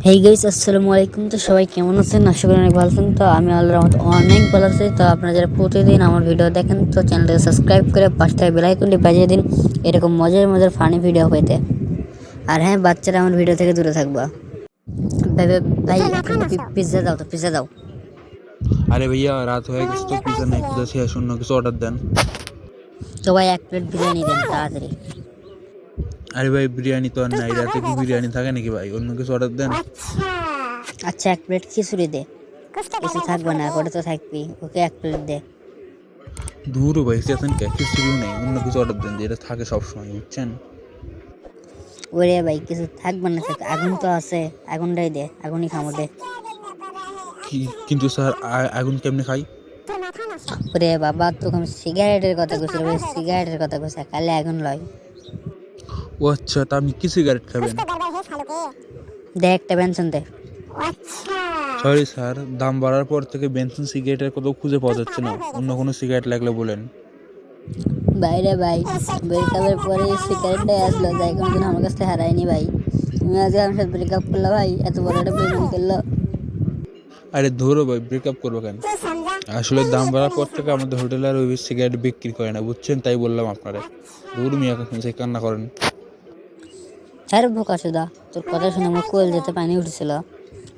Hey guys, আসসালামু আলাইকুম। তো সবাই কেমন আছেন? আশা করি অনেক ভালো আছেন। তো আমি আল্লাহর রহমতে অনেক ভালো আছি। তো আপনারা যারা প্রতিদিন আমার ভিডিও দেখেন, তো চ্যানেলটাকে সাবস্ক্রাইব করে পাশে থাকা বেল আইকনটি বাজিয়ে দিন এরকম মজার মজার ফানি ভিডিও পেতে। আর হ্যাঁ, বাচ্চারা আমার ভিডিও থেকে দূরে থাকবা। ভাই ভাই ভাই, একটা পিজ্জা দাও, তো পিজ্জা দাও। আরে ভাইয়া, রাত হয়ে গেছে তো পিজা নাই, পিজা শেষ, অন্য কিছু অর্ডার দেন। তো ভাই, এক প্লেট বিরিয়ানি দেন তাড়াতাড়ি। আরে ভাই, বিরিয়ানি তো আর নাই, রাতে কি বিরিয়ানি থাকে নাকি ভাই? অন্য কিছু অর্ডার দেন। আচ্ছা, এক প্লেট খিচুড়ি দে। কিছু থাকবে না, ওটা তো থাকবি। ওকে, এক প্লেট দে। দূরও ভাই, চেতন কে খিচুড়িও নেই, অন্য কিছু অর্ডার দেন, যেটা থাকে সবসময়, বুঝছেন? ওরে ভাই, কিছু থাকবে না, আগুন তো আছে, আগুনটাই দে, আগুনই খামো দে। কিন্তু স্যার, আগুন কেমনে খাই? ওরে বাবা, তোকে আমি সিগারেটের কথা কইছি রে, সিগারেটের কথা কইছি, কালে আগুন লয়। ও আচ্ছা, তা আপনি কি সিগারেট খাবেন? দে, একটা বেনসন দে। সরি স্যার, দাম বাড়ার পর থেকে বেনসন সিগারেটের কোথাও খুঁজে পাওয়া যাচ্ছে না, অন্য কোনো সিগারেট লাগলে বলেন। বাইরে ভাই, ব্রেকআপের পরে সিগারেটটাই আসলো, যাই কোনোদিন আমার কাছ থেকে হারায়নি ভাই। তুমি আজকে আমার সাথে ব্রেকআপ করলো ভাই, এত বড় একটা বেইমানি করলো। আরে ধরো ভাই, ব্রেকআপ করবো কেন? আসলে দাম বাড়ার পর থেকে আমাদের হোটেলে আর ওই সিগারেট বিক্রি করে না, বুঝছেন? তাই বললাম আপনারা। ধর মিয়া, সেই কান্না করেন। আরে বোকা সুদা, তোর কথা শুনে আমার কোল যেতে পানি উঠেছিল।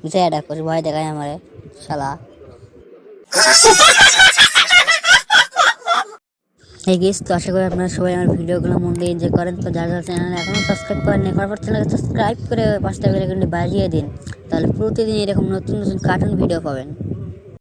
বুঝে এটা করিস, ভয় দেখায় আমারে শালা। এই গেস, তো আশা করি আপনারা সবাই আমার ভিডিওগুলো মন দিয়ে এনজয় করেন। তো যারা যারা চ্যানেল এখনও সাবস্ক্রাইব করেন, করার পর চ্যানেলকে সাবস্ক্রাইব করে পাঁচটা বেল আইকনটি বাজিয়ে দিন, তাহলে প্রতিদিন এরকম নতুন নতুন কার্টুন ভিডিও পাবেন।